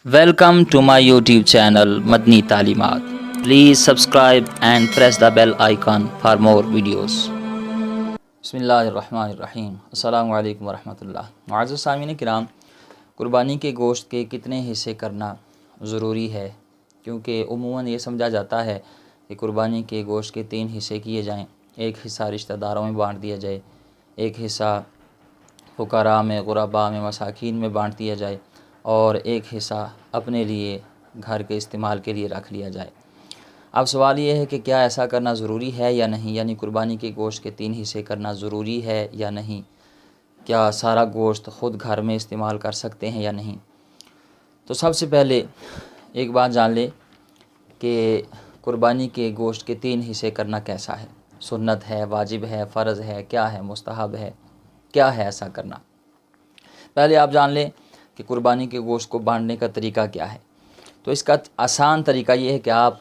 Welcome to my YouTube channel Madni Talimat. Please subscribe and press the bell icon for more videos. बिस्मिल्लाहिर्रहमानिर्रहीम। अस्सलामु अलैकुम वरहमतुल्लाह। मुअज़्ज़ज़ सामीन किराम, कुर्बानी के गोश्त के कितने हिस्से करना ज़रूरी है, क्योंकि उमूमन ये समझा जाता है कि कुर्बानी के गोश्त के 3 हिस्से किए जाएं। एक हिस्सा रिश्तेदारों में बांट दिया जाए, एक हिस्सा फ़ुक़रा में, ग़ुरबा में, मसाकीन में बांट दिया जाए और एक हिस्सा अपने लिए घर के इस्तेमाल के लिए रख लिया जाए। अब सवाल ये है कि क्या ऐसा करना ज़रूरी है या नहीं, यानी कुर्बानी के गोश्त के 3 हिस्से करना ज़रूरी है या नहीं। क्या सारा गोश्त ख़ुद घर में इस्तेमाल कर सकते हैं या नहीं। तो सबसे पहले एक बात जान ले कि कुर्बानी के गोश्त के 3 हिस्से करना कैसा है, सुन्नत है, वाजिब है, फ़र्ज़ है, क्या है, मुस्तहब है, क्या है ऐसा करना। पहले आप जान लें कि कुर्बानी के गोश्त को बांटने का तरीका क्या है। तो इसका आसान तरीका ये है कि आप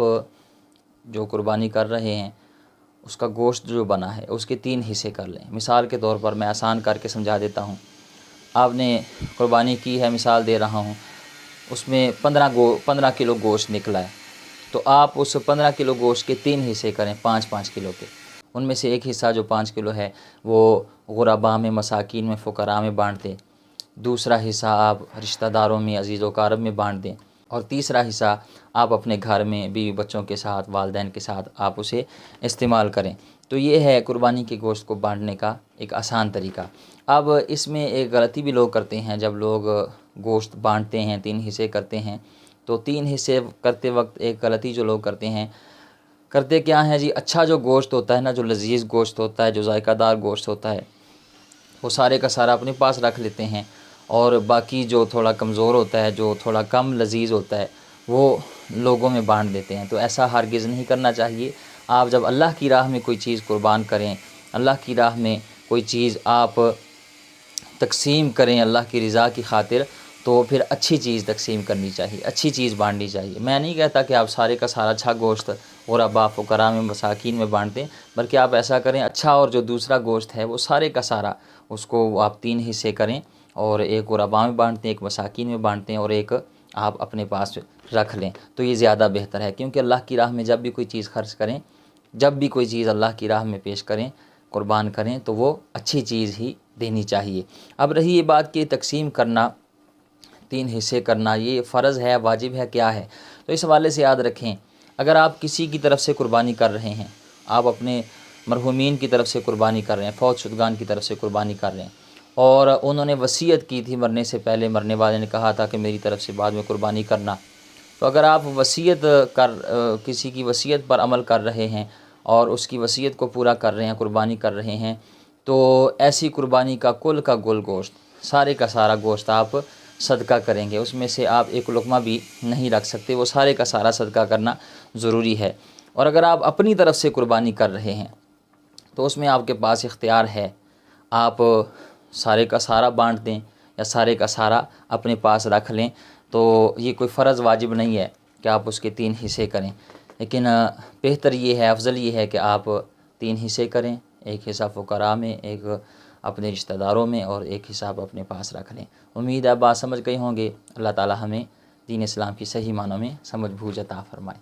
जो कुर्बानी कर रहे हैं उसका गोश्त जो बना है उसके 3 हिस्से कर लें। मिसाल के तौर पर मैं आसान करके समझा देता हूँ। आपने कुर्बानी की है, मिसाल दे रहा हूँ, उसमें 15 किलो गोश्त निकला है, तो आप उस 15 किलो गोश्त के 3 हिस्से करें 5-5 किलो के। उनमें से एक हिस्सा जो 5 किलो है वो ग़ुरबा में, मसाकीन में, फ़ुक़रा में बांट दें। दूसरा हिस्सा आप रिश्तेदारों में, अज़ीज़ व अक़ारिब में बांट दें और तीसरा हिस्सा आप अपने घर में बीवी बच्चों के साथ, वालिदैन के साथ आप उसे इस्तेमाल करें। तो ये है कुर्बानी के गोश्त को बांटने का एक आसान तरीका। अब इसमें एक गलती भी लोग करते हैं, जब लोग गोश्त बांटते हैं, 3 हिस्से करते हैं, तो 3 हिस्से करते वक्त एक गलती जो लोग करते क्या हैं जी, अच्छा जो गोश्त होता है ना, जो लजीज़ गोश्त होता है, जो ज़ायकादार गोश्त होता है, वो सारे का सारा अपने पास रख लेते हैं और बाकी जो थोड़ा कमज़ोर होता है, जो थोड़ा कम लजीज़ होता है, वो लोगों में बांट देते हैं। तो ऐसा हरगिज़ नहीं करना चाहिए। आप जब अल्लाह की राह में कोई चीज़ कुर्बान करें, अल्लाह की राह में कोई चीज़ आप तक़सीम करें अल्लाह की रज़ा की खातिर, तो फिर अच्छी चीज़ तक़सीम करनी चाहिए, अच्छी चीज़ बांटनी चाहिए। मैं नहीं कहता कि आप सारे का सारा अच्छा गोश्त ग़ुरबा, फ़ुक़रा में, मसाकीन में बांट दें, बल्कि आप ऐसा करें अच्छा, और जो दूसरा गोश्त है वो सारे का सारा उसको आप 3 हिस्से करें और एक ग़ुरबा में बांटते हैं, एक मसाकीन में बांटते हैं और एक आप अपने पास रख लें। तो ये ज़्यादा बेहतर है, क्योंकि अल्लाह की राह में जब भी कोई चीज़ खर्च करें, जब भी कोई चीज़ अल्लाह की राह में पेश करें, कुर्बान करें, तो वो अच्छी चीज़ ही देनी चाहिए। अब रही ये बात कि तक़सीम करना, 3 हिस्से करना, ये फ़र्ज़ है, वाजिब है, क्या है। तो इस हवाले से याद रखें, अगर आप किसी की तरफ से कुर्बानी कर रहे हैं, आप अपने मरहूमीन की तरफ से कुर्बानी कर रहे हैं, फ़ौत शुदगान की तरफ से कुर्बानी कर रहे हैं और उन्होंने वसीयत की थी मरने से पहले, मरने वाले ने कहा था कि मेरी तरफ से बाद में कुर्बानी करना, तो अगर आप किसी की वसीयत पर अमल कर रहे हैं और उसकी वसीयत को पूरा कर रहे हैं, कुर्बानी कर रहे हैं, तो ऐसी कुर्बानी का कुल का कुल गोश्त, सारे का सारा गोश्त आप सदका करेंगे। उसमें से आप एक लुक़मा भी नहीं रख सकते, वो सारे का सारा सदका करना ज़रूरी है। और अगर आप अपनी तरफ से कुर्बानी कर रहे हैं तो उसमें आपके पास इख्तियार है, आप सारे का सारा बांट दें या सारे का सारा अपने पास रख लें। तो ये कोई फ़र्ज़ वाजिब नहीं है कि आप उसके 3 हिस्से करें, लेकिन बेहतर ये है, अफजल ये है कि आप 3 हिस्से करें, एक हिस्सा फ़ुक़रा में, एक अपने रिश्तेदारों में और एक हिस्सा आप अपने पास रख लें। उम्मीद है बात समझ गए होंगे। अल्लाह ताला हमें दीन इस्लाम की सही मानों में समझ बूझ अता फ़रमाए।